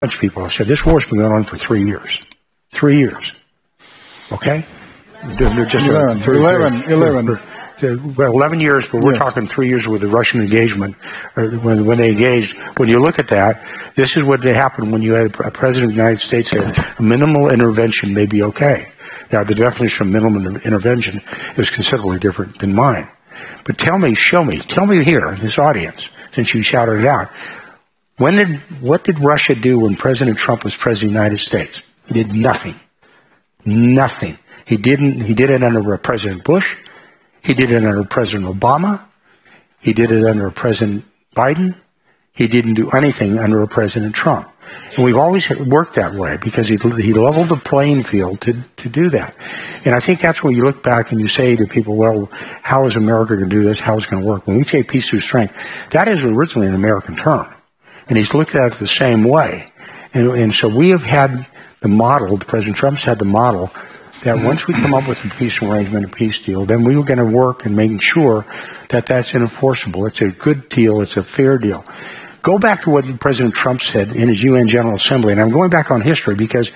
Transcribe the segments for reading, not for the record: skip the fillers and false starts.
bunch of people have said this war's been going on for 3 years. 3 years. Okay? They're just 11 years, but we're talking 3 years with the Russian engagement. When they engaged, when you look at that, this is what happened when you had a president of the United States said minimal intervention may be okay. Now, the definition of minimum intervention is considerably different than mine. But tell me here, this audience, since you shouted it out, what did Russia do when President Trump was president of the United States? He did nothing. Nothing. He did it under President Bush. He did it under President Obama. He did it under President Biden. He didn't do anything under President Trump. And we've always worked that way because he leveled the playing field to do that. And I think that's where you look back and you say to people, well, how is America going to do this? How is it going to work? When we say peace through strength, that is originally an American term. And he's looked at it the same way. And so we have had the model, President Trump's had the model, that once we come up with a peace arrangement, a peace deal, then we were going to work in making sure that that's enforceable. It's a good deal. It's a fair deal. Go back to what President Trump said in his UN General Assembly, and I'm going back on history because,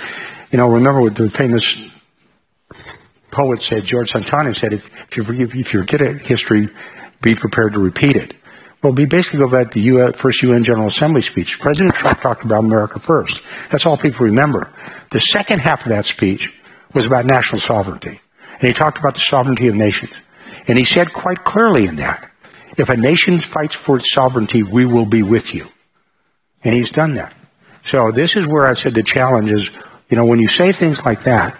remember what the famous poet said, George Santana said, if you forget a history, be prepared to repeat it. Well, we basically go back to the first UN General Assembly speech. President Trump talked about America first. That's all people remember. The second half of that speech was about national sovereignty. And he talked about the sovereignty of nations. And he said quite clearly in that, if a nation fights for its sovereignty, we will be with you. And he's done that. So this is where I said the challenge is, when you say things like that,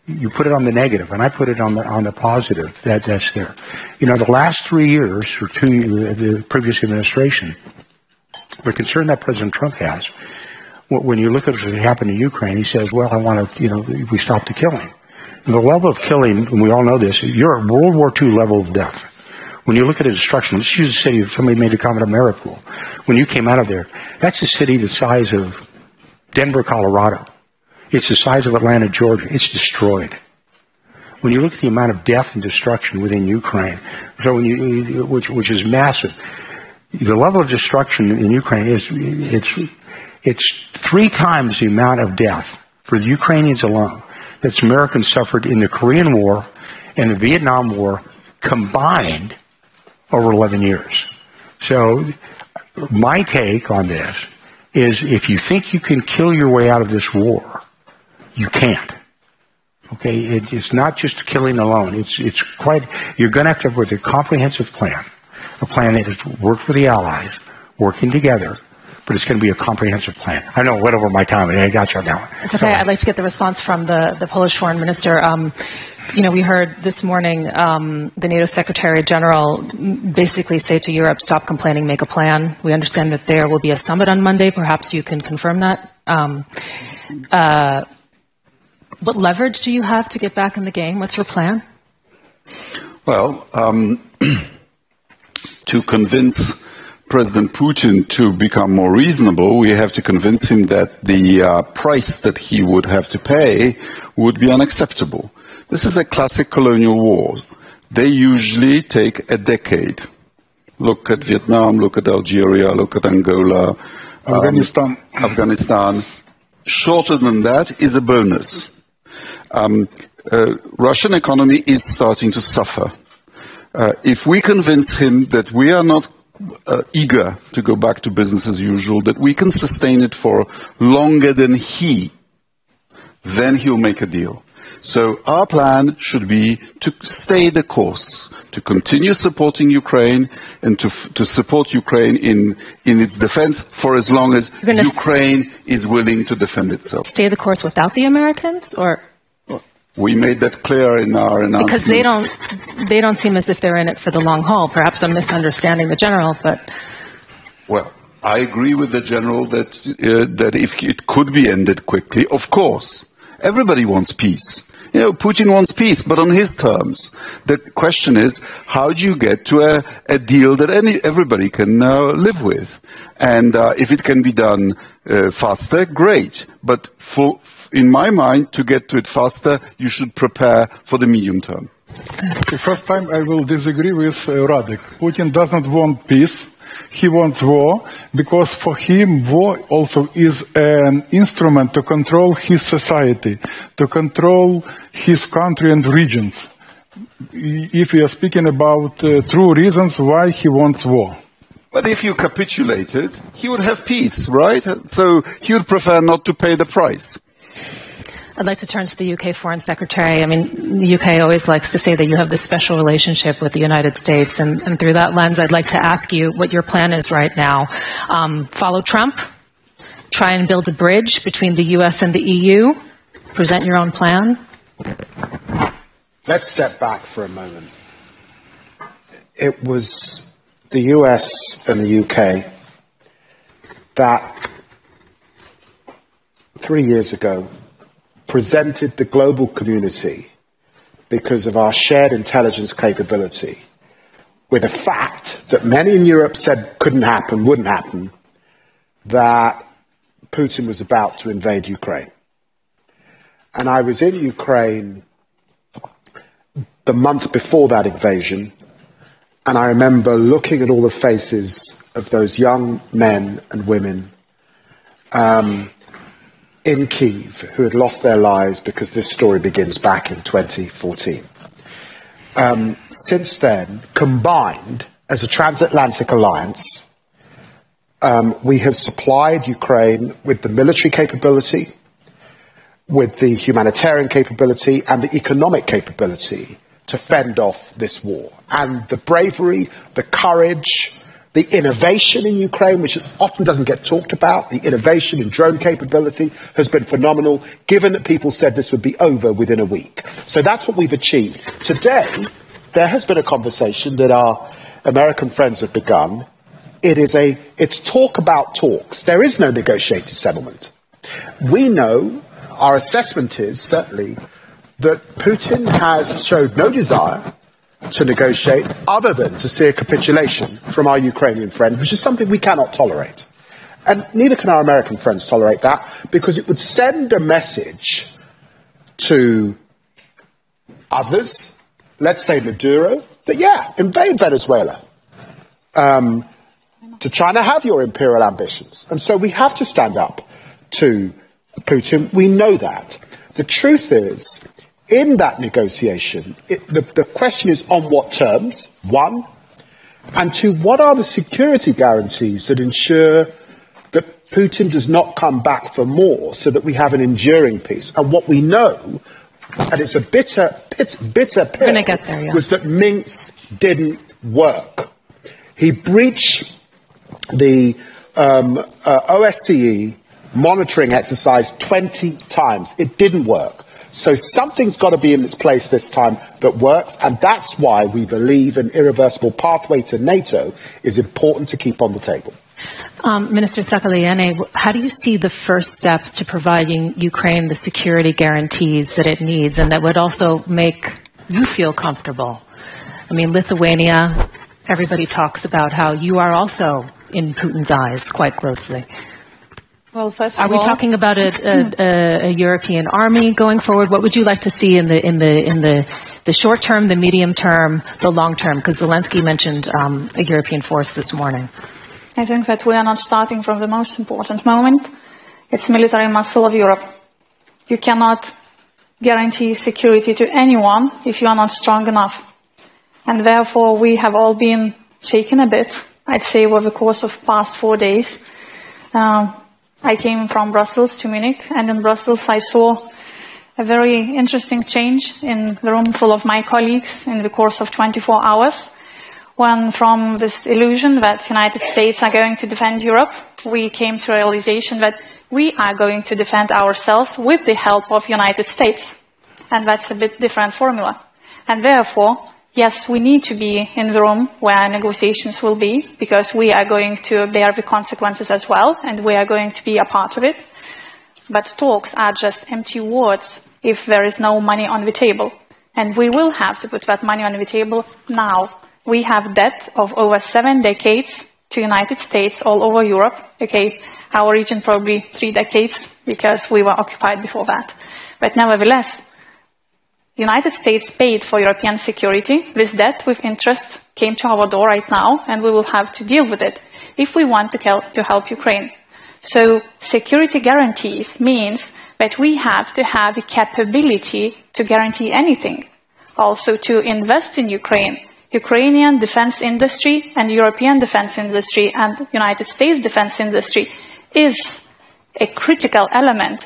you put it on the negative, and I put it on the positive. That's there. The last 3 years, or 2 years, the previous administration, the concern that President Trump has, when you look at what happened in Ukraine, he says, well, I want to, we stop the killing. And the level of killing, and we all know this, you're at World War II level of death. When you look at the destruction, let's use a city, somebody made a comment of Mariupol. When you came out of there, that's a city the size of Denver, Colorado. It's the size of Atlanta, Georgia. It's destroyed. When you look at the amount of death and destruction within Ukraine, so which is massive, the level of destruction in Ukraine it's 3 times the amount of death for the Ukrainians alone that Americans suffered in the Korean War and the Vietnam War combined over 11 years. So my take on this is if you think you can kill your way out of this war, you can't. Okay, it's not just killing alone. It's quite. You're going to have with a comprehensive plan, a plan that has worked with the allies, working together. But it's going to be a comprehensive plan. I know I went over my time, and I got you on that one. It's okay. I'd like to get the response from the Polish foreign minister. We heard this morning the NATO Secretary General basically say to Europe, stop complaining, make a plan. We understand that there will be a summit on Monday. Perhaps you can confirm that. What leverage do you have to get back in the game? What's your plan? Well, to convince President Putin to become more reasonable, we have to convince him that the price that he would have to pay would be unacceptable. This is a classic colonial war. They usually take a decade. Look at Vietnam, look at Algeria, look at Angola, Afghanistan. Shorter than that is a bonus. Russian economy is starting to suffer. If we convince him that we are not eager to go back to business as usual, that we can sustain it for longer than he, then he'll make a deal. So our plan should be to stay the course, to continue supporting Ukraine and to support Ukraine in its defense for as long as Ukraine is willing to defend itself. Stay the course without the Americans, or? We made that clear in our announcement. Because they don't seem as if they're in it for the long haul. Perhaps I'm misunderstanding the general, but. Well, I agree with the general that if it could be ended quickly, of course. Everybody wants peace. Putin wants peace, but on his terms. The question is, how do you get to a deal that everybody can live with? And if it can be done faster, great. But in my mind, to get to it faster, you should prepare for the medium term. The first time I will disagree with Radek. Putin doesn't want peace. He wants war because for him war also is an instrument to control his society, to control his country and regions. If we are speaking about true reasons why he wants war. But if you capitulated, he would have peace, right? So he would prefer not to pay the price. I'd like to turn to the UK Foreign Secretary. I mean, the UK always likes to say that you have this special relationship with the United States, and through that lens, I'd like to ask you what your plan is right now. Follow Trump, try and build a bridge between the US and the EU, present your own plan? Let's step back for a moment. It was the US and the UK that 3 years ago presented the global community, because of our shared intelligence capability, with a fact that many in Europe said couldn't happen, wouldn't happen, that Putin was about to invade Ukraine. And I was in Ukraine the month before that invasion, and I remember looking at all the faces of those young men and women in Kyiv who had lost their lives, because this story begins back in 2014. Since then, combined as a transatlantic alliance, we have supplied Ukraine with the military capability, with the humanitarian capability and the economic capability to fend off this war. And the bravery, the courage, the innovation in Ukraine, which often doesn't get talked about, the innovation in drone capability has been phenomenal, given that people said this would be over within a week. So that's what we've achieved. Today, there has been a conversation that our American friends have begun. It's talk about talks. There is no negotiated settlement. We know, our assessment is certainly, that Putin has showed no desire to negotiate other than to see a capitulation from our Ukrainian friend, which is something we cannot tolerate. And neither can our American friends tolerate that, because it would send a message to others, let's say Maduro, that invade Venezuela, to try to have your imperial ambitions. And so we have to stand up to Putin. We know that. The truth is, in that negotiation, the question is on what terms, one, and two, what are the security guarantees that ensure that Putin does not come back for more, so that we have an enduring peace? And what we know, and it's a bitter pill, was that Minsk didn't work. He breached the OSCE monitoring exercise 20 times. It didn't work. So something's got to be in its place this time that works, and that's why we believe an irreversible pathway to NATO is important to keep on the table. Minister Sakaliene, how do you see the first steps to providing Ukraine the security guarantees that it needs, and that would also make you feel comfortable? I mean, Lithuania, everybody talks about how you are also in Putin's eyes quite closely. Well, first of all, are we talking about a European army going forward? What would you like to see in the short term, the medium term, the long term? Because Zelensky mentioned a European force this morning. I think that we are not starting from the most important moment. It's military muscle of Europe. You cannot guarantee security to anyone if you are not strong enough. And therefore, we have all been shaken a bit, I'd say, over the course of past 4 days. I came from Brussels to Munich, and in Brussels I saw a very interesting change in the room full of my colleagues in the course of 24 hours, when from this illusion that the United States are going to defend Europe, we came to a realization that we are going to defend ourselves with the help of the United States. And that's a bit different formula. And therefore, yes, we need to be in the room where negotiations will be, because we are going to bear the consequences as well, and we are going to be a part of it. But talks are just empty words if there is no money on the table. And we will have to put that money on the table now. We have debt of over 7 decades to the United States all over Europe. Okay, our region probably 3 decades, because we were occupied before that. But nevertheless, the United States paid for European security. This debt with interest came to our door right now, and we will have to deal with it if we want to help Ukraine. So security guarantees means that we have to have a capability to guarantee anything. Also to invest in Ukraine. Ukrainian defense industry and European defense industry and United States defense industry is a critical element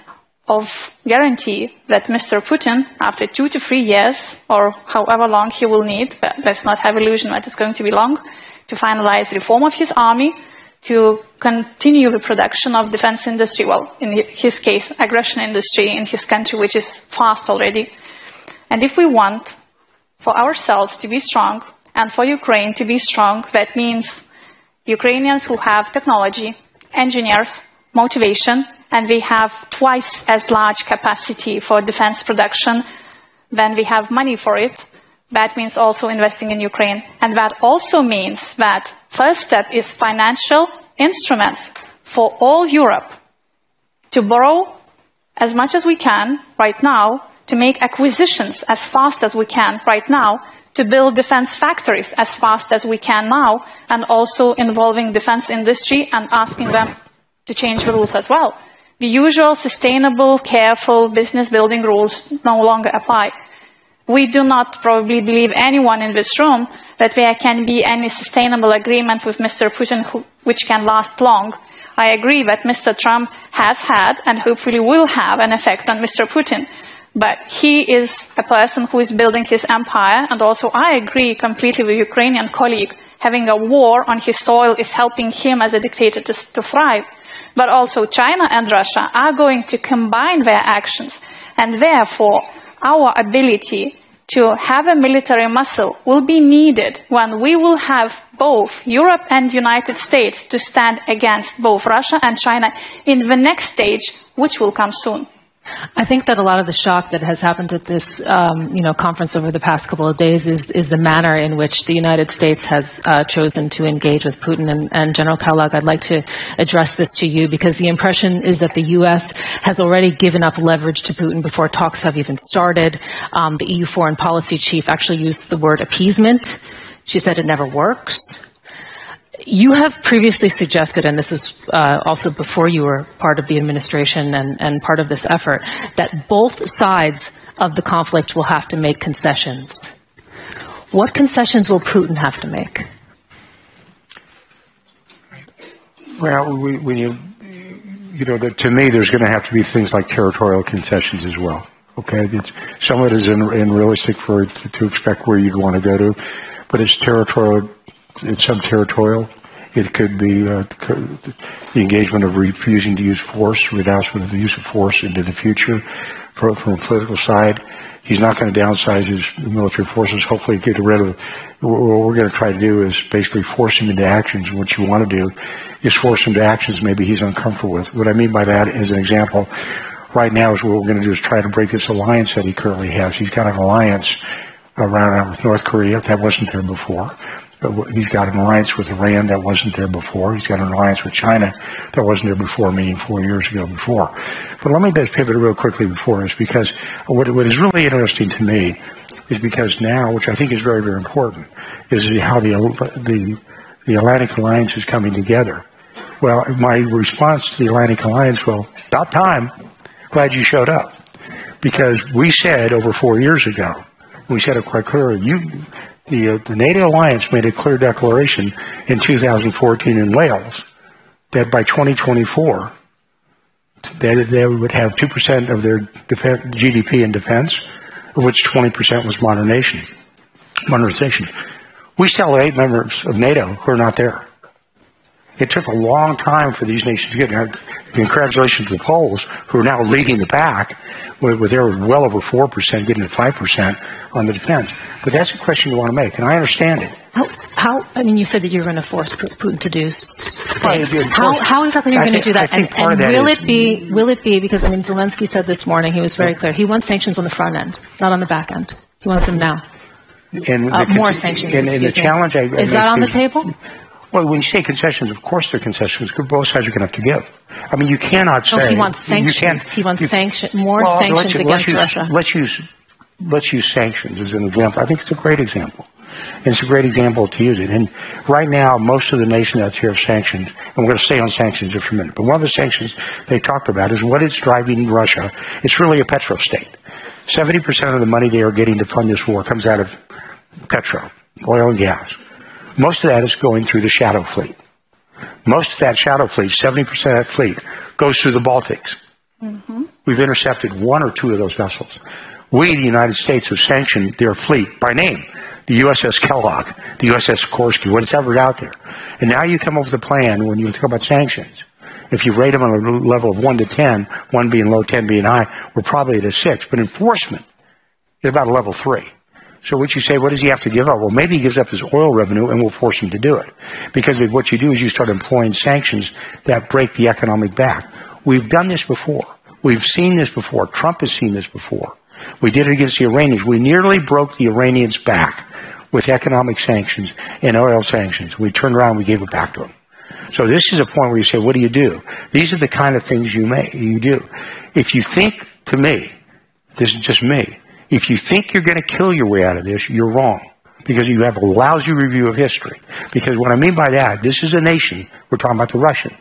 of guarantee that Mr. Putin, after 2 to 3 years, or however long he will need, but let's not have illusion that it's going to be long, to finalize reform of his army, to continue the production of defense industry, well, in his case, aggression industry in his country, which is fast already. And if we want for ourselves to be strong and for Ukraine to be strong, that means Ukrainians who have technology, engineers, motivation, and we have twice as large capacity for defense production than we have money for it. That means also investing in Ukraine. And that also means that first step is financial instruments for all Europe to borrow as much as we can right now, to make acquisitions as fast as we can right now, to build defense factories as fast as we can now, and also involving defense industry and asking them to change the rules as well. The usual sustainable, careful business building rules no longer apply. We do not probably believe anyone in this room that there can be any sustainable agreement with Mr. Putin which can last long. I agree that Mr. Trump has had and hopefully will have an effect on Mr. Putin. But he is a person who is building his empire, and also I agree completely with Ukrainian colleague. Having a war on his soil is helping him as a dictator to thrive. But also China and Russia are going to combine their actions, and therefore our ability to have a military muscle will be needed when we will have both Europe and United States to stand against both Russia and China in the next stage, which will come soon. I think that a lot of the shock that has happened at this, conference over the past couple of days is the manner in which the United States has chosen to engage with Putin. And General Kellogg, I'd like to address this to you, because the impression is that the U.S. has already given up leverage to Putin before talks have even started. The EU foreign policy chief actually used the word appeasement. She said it never works. You have previously suggested, and this is also before you were part of the administration and part of this effort, that both sides of the conflict will have to make concessions. What concessions will Putin have to make? Well, to me, there's going to have to be things like territorial concessions as well. Okay, some of it is unrealistic to expect where you'd want to go to, but it's territorial. It's sub-territorial. It could be the engagement of refusing to use force, renouncement of the use of force into the future. From a political side, he's not going to downsize his military forces. Hopefully get rid of what we're going to try to do is basically force him into actions. And what you want to do is force him to actions maybe he's uncomfortable with. What I mean by that, as an example, right now is what we're going to do is try to break this alliance that he currently has. He's got an alliance around with North Korea that wasn't there before. He's got an alliance with Iran that wasn't there before. He's got an alliance with China that wasn't there before, meaning 4 years ago before. But let me just pivot real quickly before this, because what is really interesting to me is because now, which I think is very, very important, is how the Atlantic Alliance is coming together. Well, my response to the Atlantic Alliance, well, about time. Glad you showed up. Because we said over 4 years ago, we said it quite clearly, the NATO alliance made a clear declaration in 2014 in Wales that by 2024 that they would have 2% of their GDP in defense, of which 20% was modernization. We still have 8 members of NATO who are not there. It took a long time for these nations to get there. Congratulations to the Poles, who are now leading the pack, with their well over 4%, getting to 5% on the defense. But that's a question you want to make, and I understand it. I mean, you said that you're going to force Putin to do things. How exactly are you going to do that? And will it be, because, I mean, Zelensky said this morning, he was very clear, he wants sanctions on the front end, not on the back end. He wants them now. More sanctions, excuse me. Is that on the table? Well, when you say concessions, of course they're concessions, because both sides are going to have to give. I mean, you cannot say... No, he wants sanctions. He wants more sanctions against Russia. Let's use sanctions as an example. I think it's a great example. And it's a great example to use it. And right now, most of the nation that's here have sanctions, and we're going to stay on sanctions just for a minute, but one of the sanctions they talked about is what is driving Russia. It's really a petro state. 70% of the money they are getting to fund this war comes out of petro, oil and gas. Most of that is going through the shadow fleet. Most of that shadow fleet, 70% of that fleet, goes through the Baltics. Mm-hmm. We've intercepted one or two of those vessels. We, the United States, have sanctioned their fleet by name. The USS Kellogg, the USS Sikorsky, whatever's out there. And now you come up with a plan when you talk about sanctions. If you rate them on a level of 1 to 10, 1 being low, 10 being high, we're probably at a 6. But enforcement is about a level 3. So what you say, what does he have to give up? Well, maybe he gives up his oil revenue and we'll force him to do it. Because what you do is you start employing sanctions that break the economic back. We've done this before. We've seen this before. Trump has seen this before. We did it against the Iranians. We nearly broke the Iranians back with economic sanctions and oil sanctions. We turned around and we gave it back to them. So this is a point where you say, what do you do? These are the kind of things you do. If you think, to me, this is just me, if you think you're going to kill your way out of this, you're wrong. Because you have a lousy review of history. Because what I mean by that, this is a nation, we're talking about the Russians,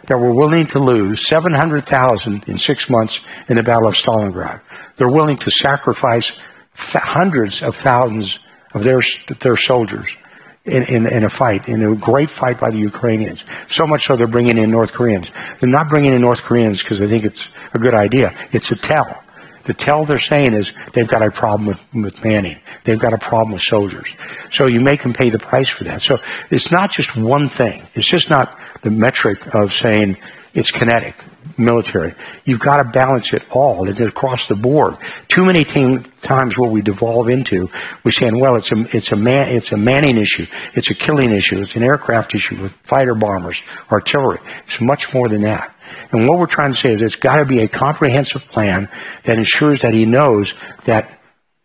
that were willing to lose 700,000 in 6 months in the Battle of Stalingrad. They're willing to sacrifice hundreds of thousands of their soldiers in a fight, in a great fight by the Ukrainians. So much so they're bringing in North Koreans. They're not bringing in North Koreans because they think it's a good idea. It's a tell. The tell they're saying is they've got a problem with manning. They've got a problem with soldiers. So you make them pay the price for that. So it's not just one thing. It's just not the metric of saying it's kinetic, military. You've got to balance it all. It's across the board. Too many times what we devolve into, we're saying, well, it's a manning issue. It's a killing issue. It's an aircraft issue with fighter bombers, artillery. It's much more than that. And what we're trying to say is it's got to be a comprehensive plan that ensures that he knows that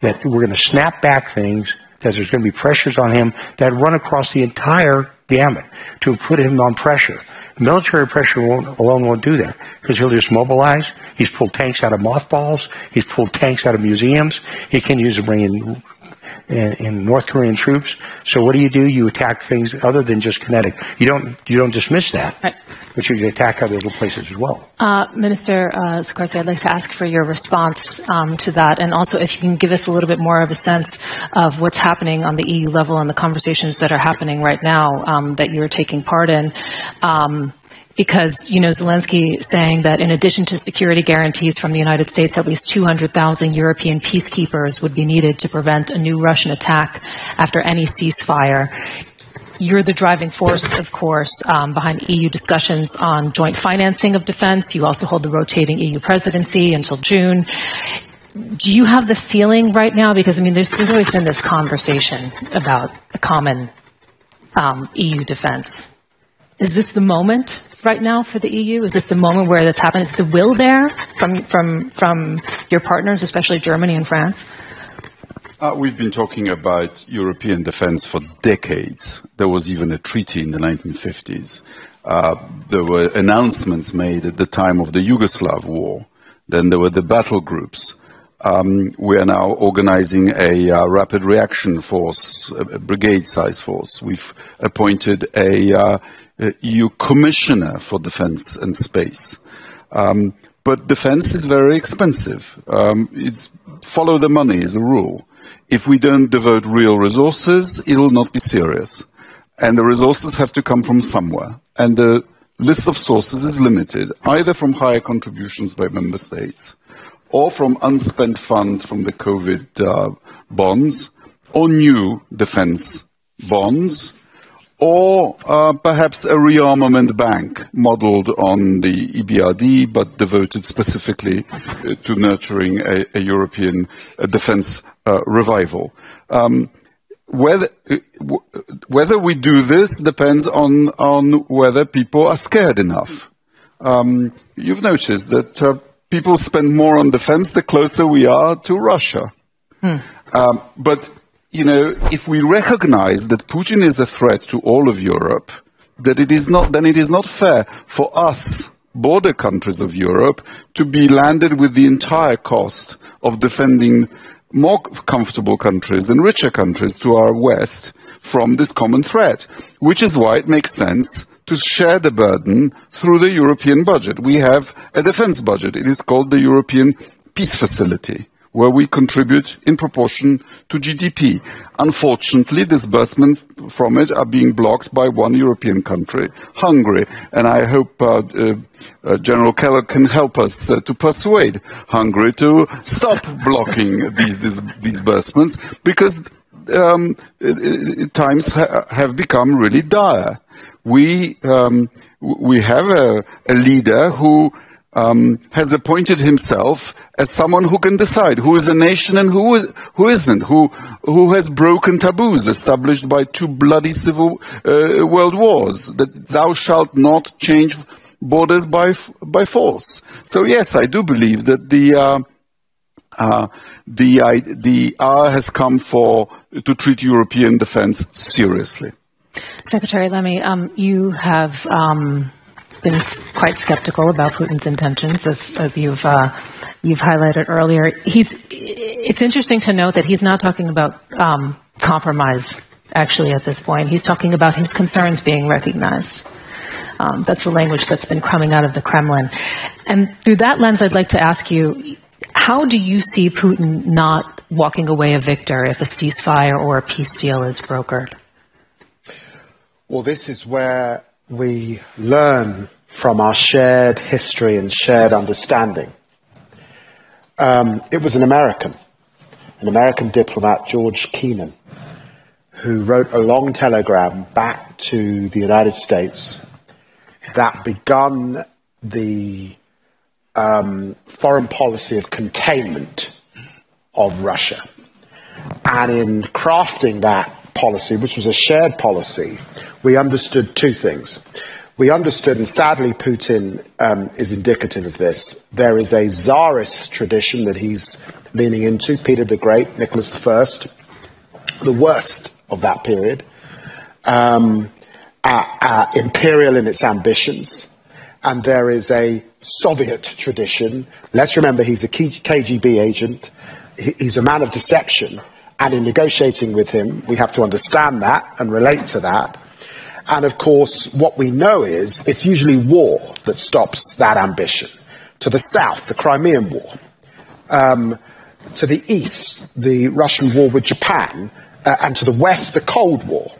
we're going to snap back things, that there's going to be pressures on him that run across the entire gamut to put him on pressure. Military pressure alone won't do that because he'll just mobilize. He's pulled tanks out of mothballs. He's pulled tanks out of museums. He can use to bring in North Korean troops. So what do? You attack things other than just kinetic. You don't dismiss that. Right. But you attack other places as well. Minister Sikorsky, I'd like to ask for your response to that, and also if you can give us a little bit more of a sense of what's happening on the EU level and the conversations that are happening right now that you're taking part in. Because, Zelensky saying that in addition to security guarantees from the United States, at least 200,000 European peacekeepers would be needed to prevent a new Russian attack after any ceasefire. You're the driving force, of course, behind EU discussions on joint financing of defense. You also hold the rotating EU presidency until June. Do you have the feeling right now, because, there's always been this conversation about a common EU defense. Is this the moment right now for the EU? Is this the moment where that's happened? Is the will there from your partners, especially Germany and France? We've been talking about European defense for decades. There was even a treaty in the 1950s. There were announcements made at the time of the Yugoslav war. Then there were the battle groups. We are now organizing a rapid reaction force, a brigade-size force. We've appointed a EU commissioner for defense and space. But defense is very expensive. It's follow the money is a rule. If we don't devote real resources, it will not be serious. And the resources have to come from somewhere. And the list of sources is limited, either from higher contributions by member states, or from unspent funds from the COVID bonds, or new defense bonds, or perhaps a rearmament bank modeled on the EBRD, but devoted specifically to nurturing a European defense revival. Whether we do this depends on whether people are scared enough. You've noticed that people spend more on defense the closer we are to Russia. But if we recognize that Putin is a threat to all of Europe, then it is not fair for us, border countries of Europe, to be landed with the entire cost of defending more comfortable countries and richer countries to our west from this common threat, which is why it makes sense to share the burden through the European budget. We have a defense budget. It is called the European Peace Facility, where we contribute in proportion to GDP. Unfortunately, disbursements from it are being blocked by one European country, Hungary, and I hope General Kellogg can help us to persuade Hungary to stop blocking these disbursements, because times have become really dire. We have a leader who has appointed himself as someone who can decide who is a nation and who isn't, who has broken taboos established by two bloody civil world wars, that thou shalt not change borders by force. So yes, I do believe that the hour has come to treat European defense seriously. Secretary Lemmy, you have been quite skeptical about Putin's intentions, as you've highlighted earlier. It's interesting to note that he's not talking about compromise, actually, at this point. He's talking about his concerns being recognized. That's the language that's been coming out of the Kremlin. And through that lens, I'd like to ask you, how do you see Putin not walking away a victor if a ceasefire or a peace deal is brokered? Well, this is where we learn from our shared history and shared understanding. It was an American diplomat, George Kennan, who wrote a long telegram back to the United States that begun the foreign policy of containment of Russia. And in crafting that policy, which was a shared policy, we understood two things. We understood, and sadly Putin is indicative of this, there is a Tsarist tradition that he's leaning into, Peter the Great, Nicholas I, the worst of that period, imperial in its ambitions, and there is a Soviet tradition. Let's remember he's a KGB agent, he's a man of deception, and in negotiating with him, we have to understand that and relate to that. And of course, what we know is it's usually war that stops that ambition. To the south, the Crimean War. To the east, the Russian war with Japan. And to the west, the Cold War.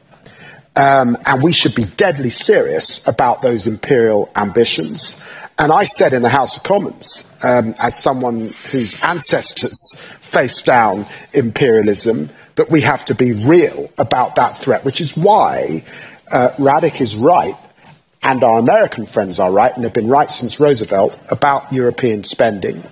And we should be deadly serious about those imperial ambitions. And I said in the House of Commons, as someone whose ancestors faced down imperialism, that we have to be real about that threat, which is why Radek is right, and our American friends are right, and have been right since Roosevelt, about European spending.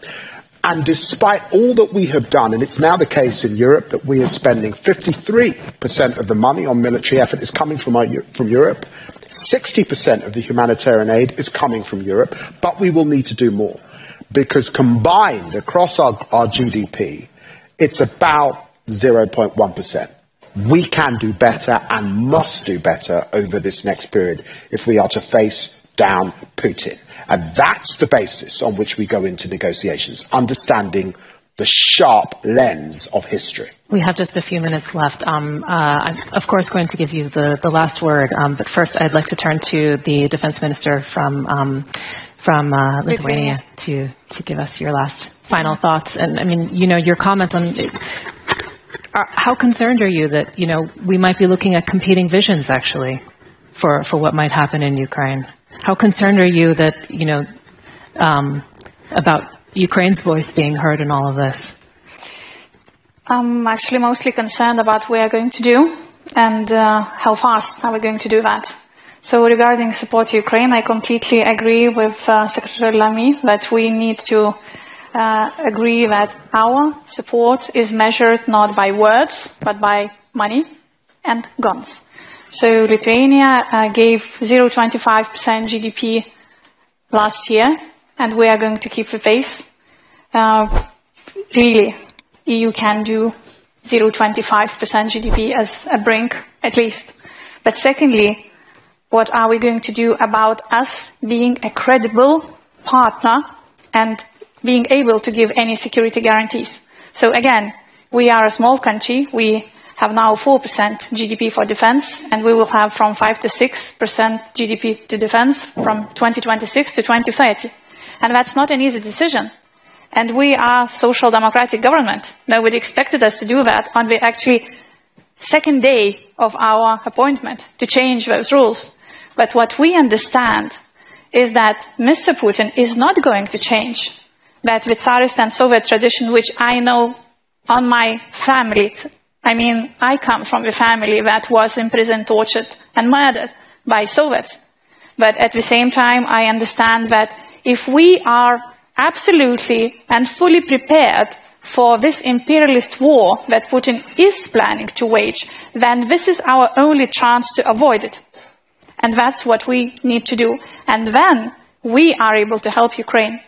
And despite all that we have done, and it's now the case in Europe that we are spending 53% of the money on military effort is coming from Europe, 60% of the humanitarian aid is coming from Europe, but we will need to do more. Because combined across our GDP, it's about 0.1%. We can do better and must do better over this next period if we are to face down Putin. And that's the basis on which we go into negotiations, understanding the sharp lens of history. We have just a few minutes left. I'm, of course, going to give you the last word. But first, I'd like to turn to the defense minister from Lithuania to give us your last final thoughts. And I mean, your comment on how concerned are you that, we might be looking at competing visions, actually, for what might happen in Ukraine? How concerned are you that, about Ukraine's voice being heard in all of this? I'm actually mostly concerned about what we are going to do and how fast are we going to do that. So regarding support to Ukraine, I completely agree with Secretary Lamy that we need to agree that our support is measured not by words, but by money and guns. So Lithuania gave 0.25% GDP last year, and we are going to keep the pace. Really, EU can do 0.25% GDP as a brink, at least. But secondly, what are we going to do about us being a credible partner and being able to give any security guarantees? So again, We are a small country. We have now 4% GDP for defense, and we will have from 5 to 6% GDP to defense from 2026 to 2030. And that's not an easy decision. And we are social democratic government. Nobody expected us to do that on the actually second day of our appointment to change those rules. But what we understand is that Mr. Putin is not going to change that the Tsarist and Soviet tradition, which I know on my family. I mean, I come from a family that was imprisoned, tortured, and murdered by Soviets. But at the same time, I understand that if we are absolutely and fully prepared for this imperialist war that Putin is planning to wage, then this is our only chance to avoid it. And that's what we need to do. And then we are able to help Ukraine.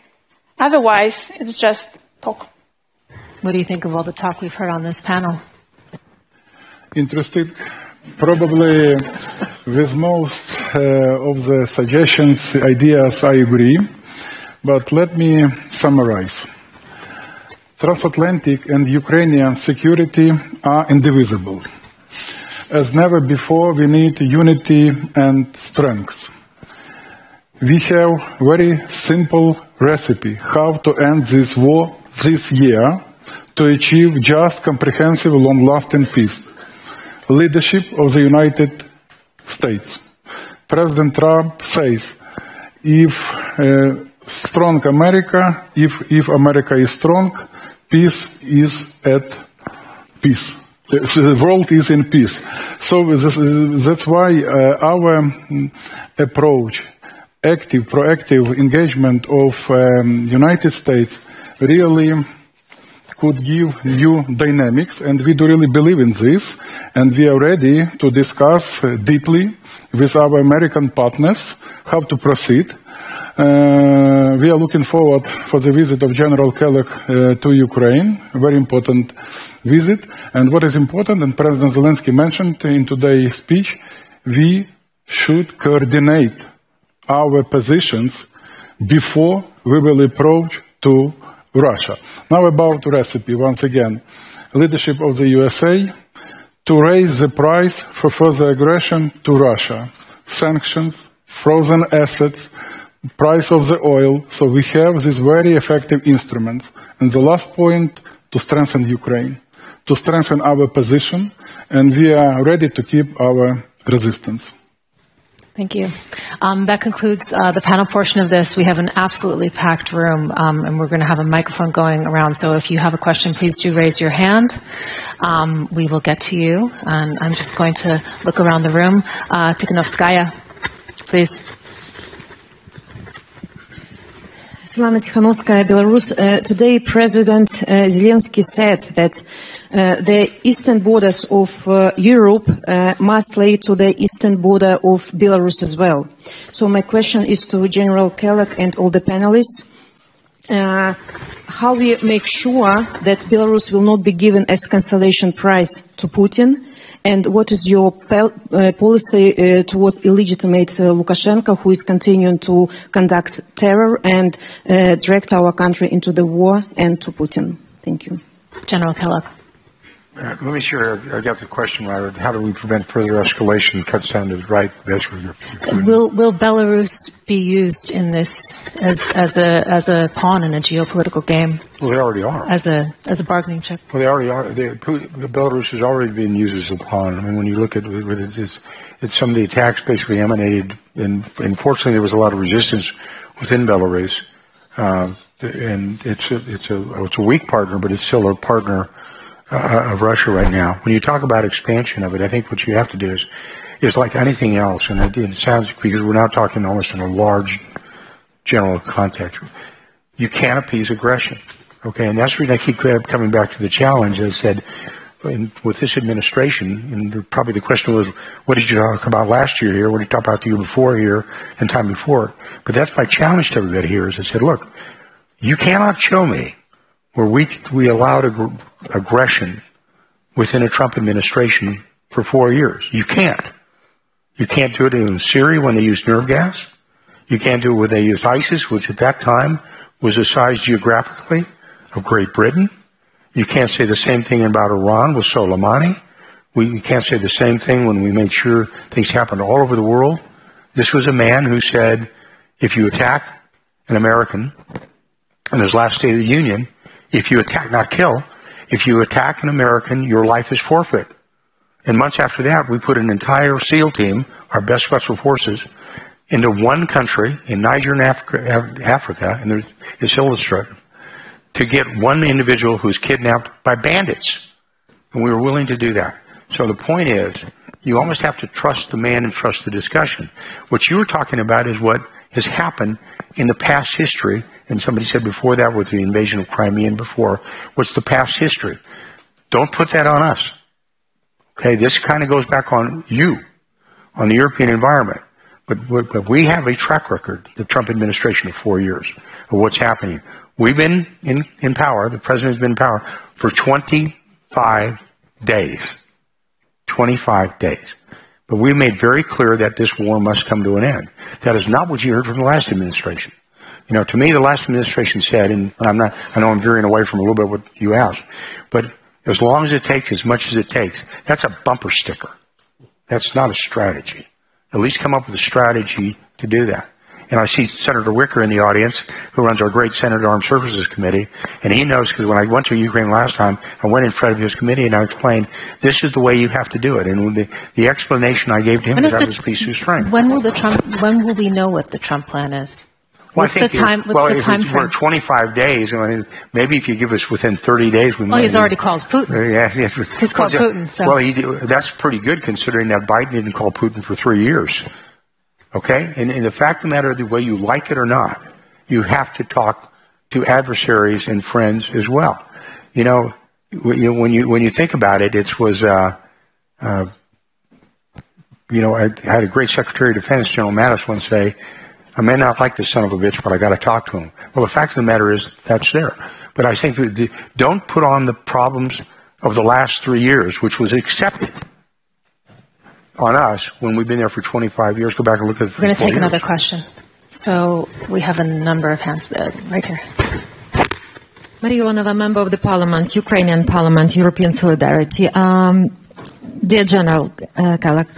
Otherwise, it's just talk. What do you think of all the talk we've heard on this panel? Interesting. Probably with most of the suggestions, ideas, I agree. But let me summarize. Transatlantic and Ukrainian security are indivisible. As never before, we need unity and strength. We have a very simple recipe how to end this war this year to achieve just, comprehensive, long-lasting peace. Leadership of the United States. President Trump says, if strong America, if America is strong, peace is at peace. The world is in peace. So that's why our approach, active, proactive engagement of United States really could give new dynamics, and we do really believe in this, and we are ready to discuss deeply with our American partners how to proceed. We are looking forward for the visit of General Kellogg to Ukraine, a very important visit. And what is important, and President Zelensky mentioned in today's speech, we should coordinate our positions before we will approach to Russia. Now about recipe, once again. Leadership of the USA to raise the price for further aggression to Russia. Sanctions, frozen assets, price of the oil. So we have these very effective instruments. And the last point, to strengthen Ukraine, to strengthen our position, and we are ready to keep our resistance. Thank you. That concludes the panel portion of this. We have an absolutely packed room, and we're going to have a microphone going around. So if you have a question, please do raise your hand. We will get to you. And I'm just going to look around the room. Tikhanovskaya, please. Svetlana Tikhanovskaya, Belarus. Today, President Zelensky said that the eastern borders of Europe must lay to the eastern border of Belarus as well. So my question is to General Kellogg and all the panelists. How we make sure that Belarus will not be given as cancellation prize to Putin? And what is your policy towards illegitimate Lukashenko, who is continuing to conduct terror and direct our country into the war, and to Putin? Thank you. General Kellogg. Let me sure I got the question right. How do we prevent further escalation? Cuts down to the right. Will Belarus be used in this as a pawn in a geopolitical game? Well, they already are. As a bargaining chip. Well, they already are. Belarus has already been used as a pawn. I mean, when you look at it, it's some of the attacks basically emanated, and fortunately there was a lot of resistance within Belarus, and it's a weak partner, but it's still a partner of Russia right now. When you talk about expansion of it, I think what you have to do is like anything else, and it sounds, because we're now talking almost in a large general context, you can't appease aggression, okay? And that's the reason I keep coming back to the challenge. As I said, with this administration, and probably the question was, what did you talk about last year here? What did you talk about the year before here and time before? But that's my challenge to everybody here, is I said, look, you cannot show me where we allowed aggression within a Trump administration for 4 years. You can't. You can't do it in Syria when they used nerve gas. You can't do it when they used ISIS, which at that time was the size geographically of Great Britain. You can't say the same thing about Iran with Soleimani. We can't say the same thing when we made sure things happened all over the world. This was a man who said, if you attack an American in his last State of the Union, if you attack, not kill, if you attack an American, your life is forfeit. And months after that, we put an entire SEAL team, our best special forces, into one country in Niger and Africa, and it's illustrated, to get one individual who's kidnapped by bandits. And we were willing to do that. So the point is, you almost have to trust the man and trust the discussion. What you were talking about is what has happened in the past history, and somebody said before that with the invasion of Crimea and before, what's the past history? Don't put that on us. Okay, this kind of goes back on you, on the European environment. But we have a track record, the Trump administration, of 4 years of what's happening. We've been in power, the president has been in power for 25 days. 25 days. But we made very clear that this war must come to an end. That is not what you heard from the last administration. You know, to me, the last administration said, and I know I'm veering away from a little bit what you asked, but as long as it takes, as much as it takes, that's a bumper sticker. That's not a strategy. At least come up with a strategy to do that. And I see Senator Wicker in the audience, who runs our great Senate Armed Services Committee, and he knows, because when I went to Ukraine last time, I went in front of his committee and I explained, this is the way you have to do it. And the explanation I gave to him was that was piece of strength. When will we know what the Trump plan is? Well, what's the time frame? We're 25 days. I mean, maybe if you give us within 30 days, we might. Well, he's already called Putin. Yeah, he's called Putin. So. Well, that's pretty good considering that Biden didn't call Putin for 3 years. Okay? And the fact of the matter, the way you like it or not, you have to talk to adversaries and friends as well. You know, when you think about it, it was, I had a great Secretary of Defense, General Mattis, once say, I may not like this son of a bitch, but I got to talk to him. Well, the fact of the matter is that's there. But I think that don't put on the problems of the last 3 years, which was accepted, on us when we've been there for 25 years. Go back and look at it. We're going to take another question. So we have a number of hands there, right here. Maria Ivanova, member of the Parliament, Ukrainian Parliament, European Solidarity. Dear General Kellogg,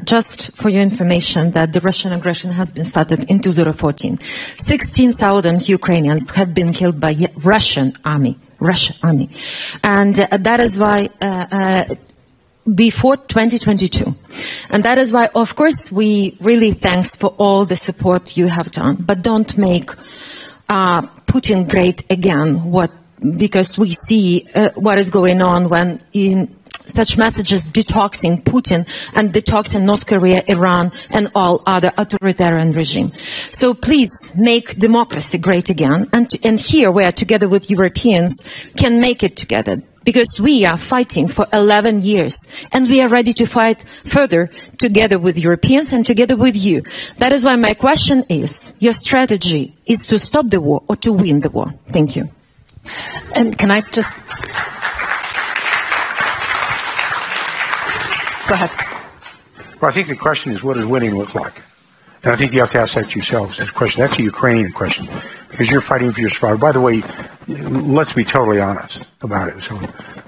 just for your information that the Russian aggression has been started in 2014. 16,000 Ukrainians have been killed by Russian army. And that is why before 2022. And that is why, of course, we really thanks for all the support you have done. But don't make Putin great again, because we see what is going on when in such messages detoxing Putin and detoxing North Korea, Iran, and all other authoritarian regime. So please make democracy great again. And here we are together with Europeans can make it together. Because we are fighting for 11 years and we are ready to fight further together with Europeans and together with you. That is why my question is, your strategy is to stop the war or to win the war? Thank you. And can I just... Go ahead. Well, I think the question is, what does winning look like? And I think you have to ask that yourselves. That question. That's a Ukrainian question, because you're fighting for your survival. By the way, let's be totally honest about it. So,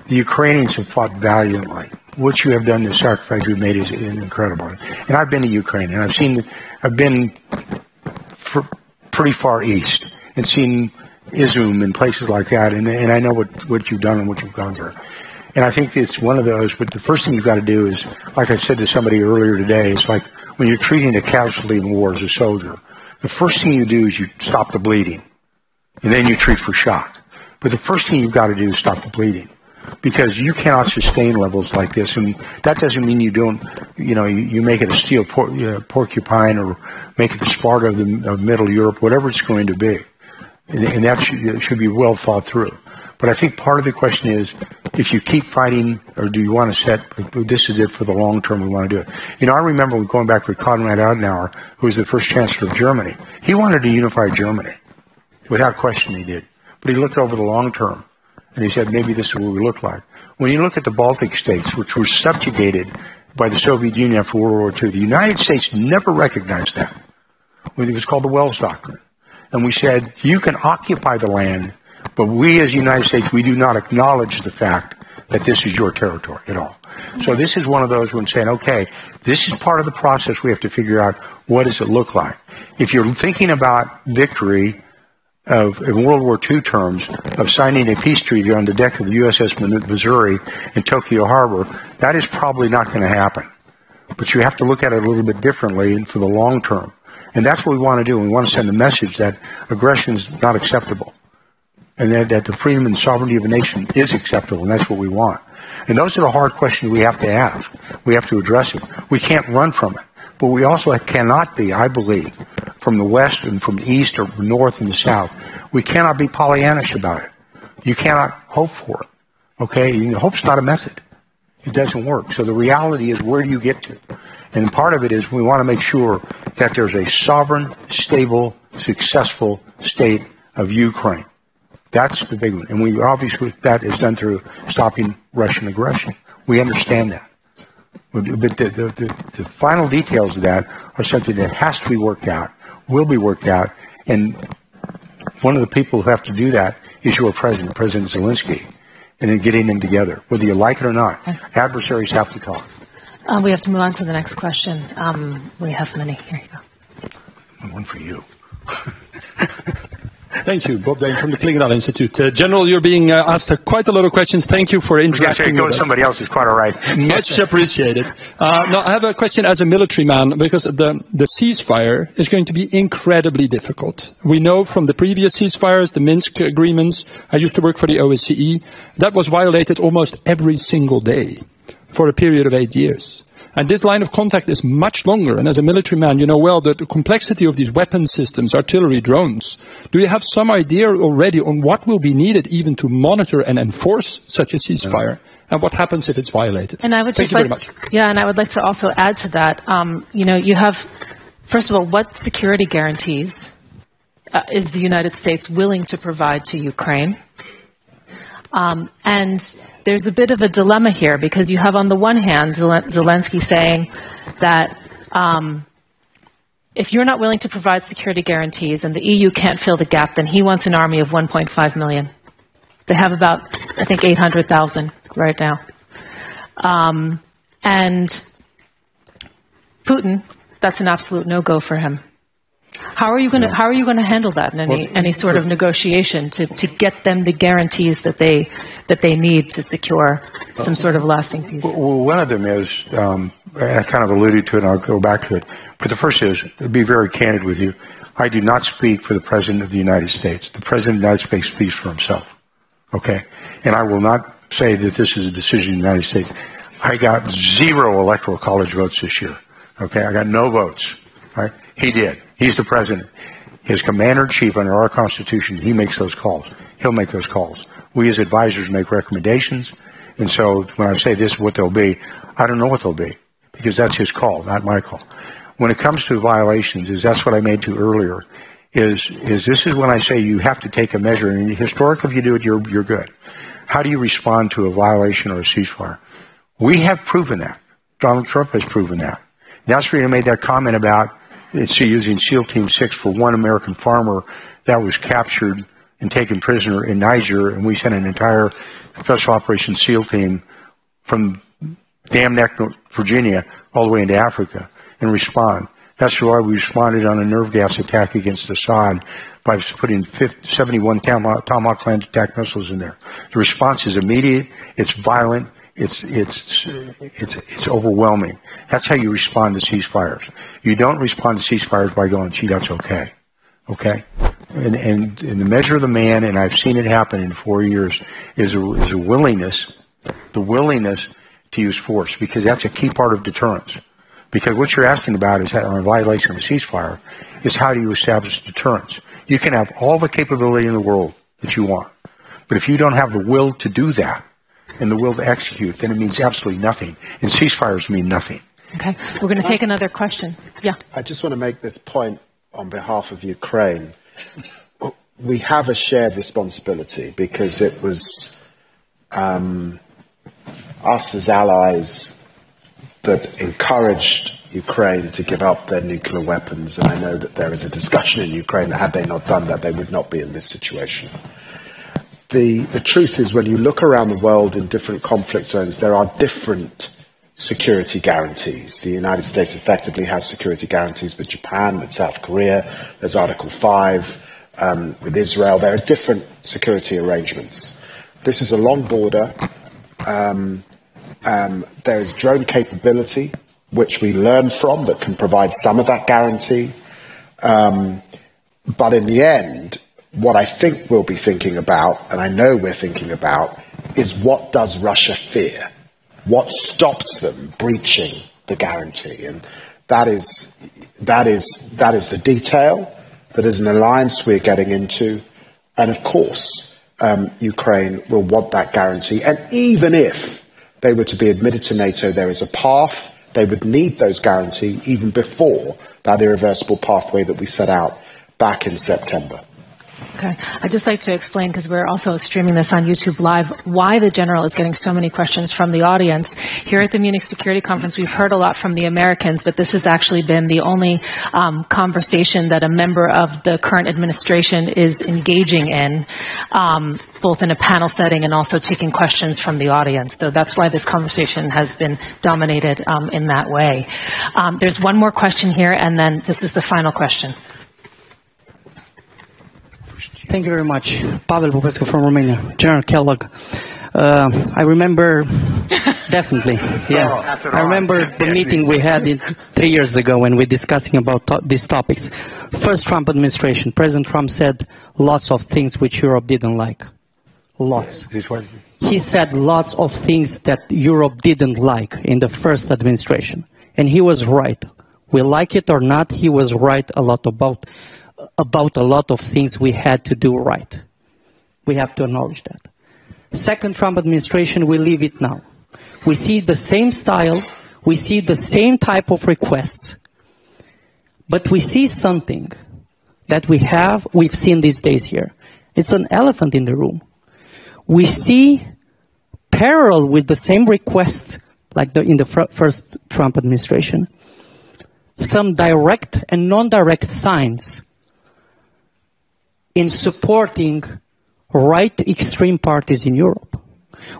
the Ukrainians have fought valiantly. What you have done, the sacrifice you've made is incredible. And I've been to Ukraine, and I've been pretty far east and seen Izum and places like that, and I know what you've done and what you've gone through. And I think it's one of those, but the first thing you've got to do is, like I said to somebody earlier today, it's like when you're treating a casualty in war as a soldier, the first thing you do is you stop the bleeding, and then you treat for shock. But the first thing you've got to do is stop the bleeding, because you cannot sustain levels like this, and that doesn't mean you don't, you make it a steel porcupine or make it the Sparta of Middle Europe, whatever it's going to be. And that should be well thought through. But I think part of the question is, if you keep fighting, or do you want to set, this is it for the long term, we want to do it. I remember going back to Konrad Adenauer, who was the first chancellor of Germany. He wanted to unify Germany. Without question he did. But he looked over the long term, and he said, maybe this is what we look like. When you look at the Baltic states, which were subjugated by the Soviet Union after World War II, the United States never recognized that. It was called the Wells Doctrine. And we said, you can occupy the land, But we as the United States, we do not acknowledge the fact that this is your territory at all. So this is one of those when saying, okay, this is part of the process. We have to figure out what does it look like. If you're thinking about victory in World War II terms of signing a peace treaty on the deck of the USS Missouri in Tokyo Harbor, that is probably not going to happen. But you have to look at it a little bit differently for the long term. And that's what we want to do. We want to send a message that aggression is not acceptable. And that the freedom and sovereignty of a nation is acceptable, and that's what we want. And those are the hard questions we have to ask. We have to address it. We can't run from it. But we also cannot be, I believe, from the West and from the East or North and the South, we cannot be Pollyannish about it. You cannot hope for it. Okay? Hope's not a method. It doesn't work. So the reality is, where do you get to? And part of it is we want to make sure that there's a sovereign, stable, successful state of Ukraine. That's the big one. And we obviously, that is done through stopping Russian aggression. We understand that. But the final details of that are something that has to be worked out, will be worked out. And one of the people who have to do that is your president, President Zelensky, and in getting them together, whether you like it or not. Adversaries have to talk. We have to move on to the next question. We have many. Here you go. One for you. Thank you, Bob Dane from the Klingendahl Institute. General, you're being asked quite a lot go to somebody else is quite all right. Much appreciated. Now, I have a question as a military man, because the ceasefire is going to be incredibly difficult. We know from the previous ceasefires, the Minsk agreements, I used to work for the OSCE, that was violated almost every single day for a period of 8 years. And this line of contact is much longer. And as a military man, you know well the complexity of these weapon systems, artillery, drones. Do you have some idea already on what will be needed even to monitor and enforce such a ceasefire? And what happens if it's violated? And I would just Thank you very much. Yeah, and I would like to also add to that. You have, first of all, what security guarantees is the United States willing to provide to Ukraine? And there's a bit of a dilemma here, because you have on the one hand Zelensky saying that if you're not willing to provide security guarantees and the EU can't fill the gap, then he wants an army of 1.5 million. They have about, I think, 800,000 right now. And Putin, that's an absolute no-go for him. How are you going to handle that in any sort of negotiation to get them the guarantees that they need to secure some sort of lasting peace? Well, one of them is, I kind of alluded to it, and I'll go back to it. But the first is, to be very candid with you, I do not speak for the President of the United States. The President of the United States speaks for himself. Okay? And I will not say that this is a decision of the United States. I got 0 electoral college votes this year. Okay? I got no votes. Right? He did. He's the president. His commander-in-chief under our Constitution, he makes those calls. He'll make those calls. We as advisors make recommendations. And so when I say this is what they'll be, I don't know what they'll be, because that's his call, not my call. When it comes to violations, that's what I made to earlier, is this is when I say you have to take a measure. And historically, if you do it, you're good. How do you respond to a violation or a ceasefire? We have proven that. Donald Trump has proven that. That's where he made that comment about using SEAL Team 6 for one American farmer that was captured and taken prisoner in Niger, and we sent an entire Special Operations SEAL team from Dam Neck, Virginia, all the way into Africa and respond. That's why we responded on a nerve gas attack against Assad by putting 71 Tomahawk land attack missiles in there. The response is immediate, it's violent, it's overwhelming. That's how you respond to ceasefires. You don't respond to ceasefires by going, gee, that's okay. Okay? And the measure of the man, and I've seen it happen in 4 years, is a willingness, the willingness to use force, because that's a key part of deterrence. Because what you're asking about is, on a violation of a ceasefire, is how do you establish deterrence? You can have all the capability in the world that you want, but if you don't have the will to do that, and the will to execute, then it means absolutely nothing. And ceasefires mean nothing. Okay. We're going to take another question. Yeah. I just want to make this point on behalf of Ukraine. We have a shared responsibility, because it was us as allies that encouraged Ukraine to give up their nuclear weapons. And I know that there is a discussion in Ukraine that had they not done that, they would not be in this situation. the truth is, when you look around the world in different conflict zones, there are different security guarantees. The United States effectively has security guarantees with Japan, with South Korea. There's Article 5 with Israel. There are different security arrangements. This is a long border. There is drone capability, which we learn from, that can provide some of that guarantee. But in the end, what I think we'll be thinking about, and I know we're thinking about, is what does Russia fear? What stops them breaching the guarantee? And that is the detail. That is an alliance we're getting into. And of course, Ukraine will want that guarantee. And even if they were to be admitted to NATO, there is a path. They would need those guarantees even before that irreversible pathway that we set out back in September. Okay. I'd just like to explain, because we're also streaming this on YouTube Live, why the General is getting so many questions from the audience. Here at the Munich Security Conference, we've heard a lot from the Americans, but this has actually been the only conversation that a member of the current administration is engaging in, both in a panel setting and also taking questions from the audience. So that's why this conversation has been dominated in that way. There's one more question here, and then this is the final question. Thank you very much. Pavel Popescu from Romania. General Kellogg. I remember, definitely, yeah. I remember the meeting we had 3 years ago when we were discussing about these topics. First Trump administration, President Trump said lots of things which Europe didn't like. Lots. He said lots of things that Europe didn't like in the first administration. And he was right. We like it or not, he was right a lot about a lot of things we had to do right. We have to acknowledge that. Second Trump administration, we leave it now. We see the same style, we see the same type of requests, but we see something that we've seen these days here. It's an elephant in the room. We see parallel with the same request, like in the first Trump administration, some direct and non-direct signs in supporting right extreme parties in Europe,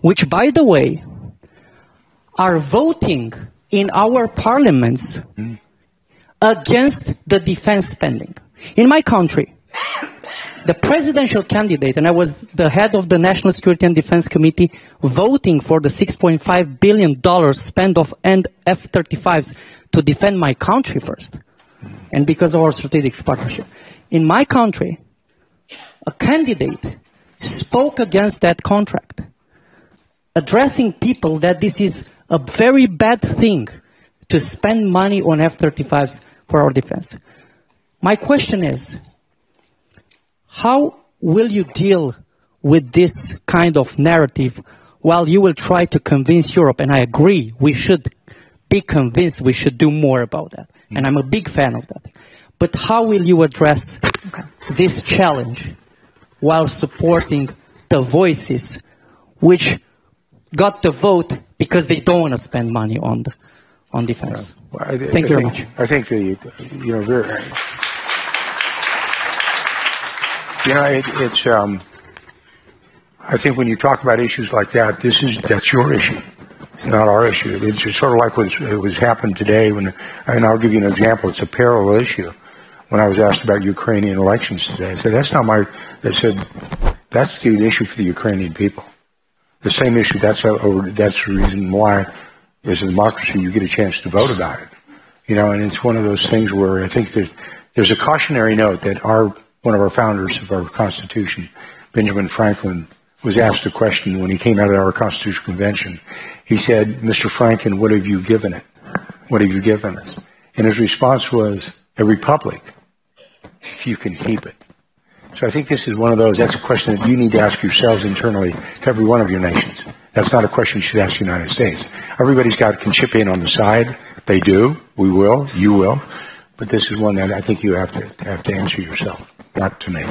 which, by the way, are voting in our parliaments against the defense spending. In my country, the presidential candidate, and I was the head of the National Security and Defense Committee, voting for the $6.5 billion spend of F-35s to defend my country first, and because of our strategic partnership. In my country, a candidate spoke against that contract, addressing people that this is a very bad thing to spend money on F-35s for our defense. My question is, how will you deal with this kind of narrative while you will try to convince Europe? And I agree, we should be convinced we should do more about that. And I'm a big fan of that. But how will you address this challenge while supporting the voices which got the vote because they don't want to spend money on defense? Well, Thank you very much. I think I think when you talk about issues like that, that's your issue, not our issue. It's just sort of like what was happened today and I'll give you an example. It's a parallel issue. When I was asked about Ukrainian elections today, I said, that's the issue for the Ukrainian people. The same issue, that's the reason why, as a democracy, you get a chance to vote about it. And it's one of those things where I think there's a cautionary note that one of our founders of our Constitution, Benjamin Franklin, was asked a question when he came out of our Constitutional Convention. He said, Mr. Franklin, what have you given it? What have you given us? And his response was, a republic, if you can keep it. So I think this is one of those, that's a question that you need to ask yourselves internally to every one of your nations. That's not a question you should ask the United States. Everybody's can chip in on the side. They do. We will. You will. But this is one that I think you have to answer yourself, not to me.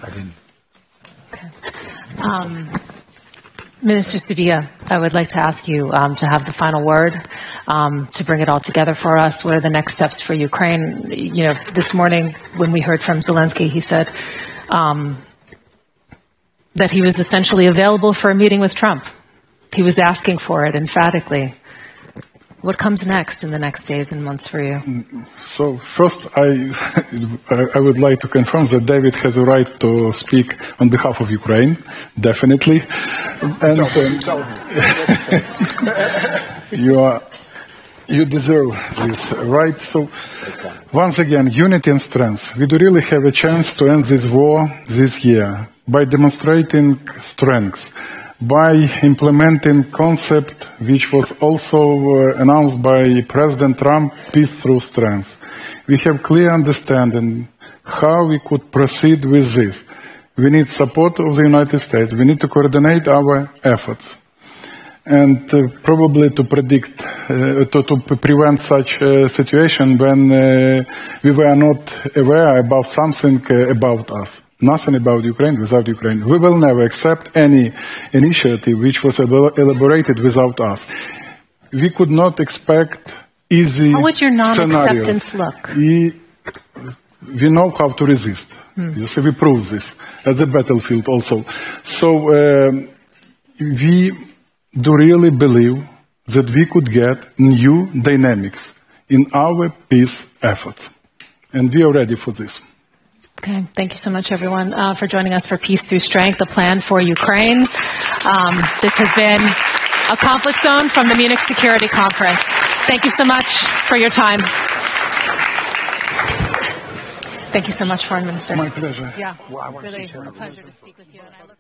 I didn't. Okay. Minister Sevilla, I would like to ask you to have the final word. to bring it all together for us? What are the next steps for Ukraine? You know, this morning when we heard from Zelensky, he said that he was essentially available for a meeting with Trump. He was asking for it emphatically. What comes next in the next days and months for you? So first, I would like to confirm that David has a right to speak on behalf of Ukraine, definitely. And you deserve this right. So once again, unity and strength. We do really have a chance to end this war this year by demonstrating strength, by implementing concept which was also announced by President Trump, peace through strength. We have clear understanding how we could proceed with this. We need support of the United States. We need to coordinate our efforts. And probably to predict, to prevent such a situation when we were not aware about something about us. Nothing about Ukraine without Ukraine. We will never accept any initiative which was elaborated without us. We could not expect easy How would your non-acceptance scenarios. look? We know how to resist. You see, we prove this at the battlefield also. So we do really believe that we could get new dynamics in our peace efforts. And we are ready for this. Okay, thank you so much, everyone, for joining us for Peace Through Strength, the plan for Ukraine. This has been a conflict zone from the Munich Security Conference. Thank you so much for your time. Thank you so much, Foreign Minister. My pleasure. Yeah, really a pleasure to speak with you. And I look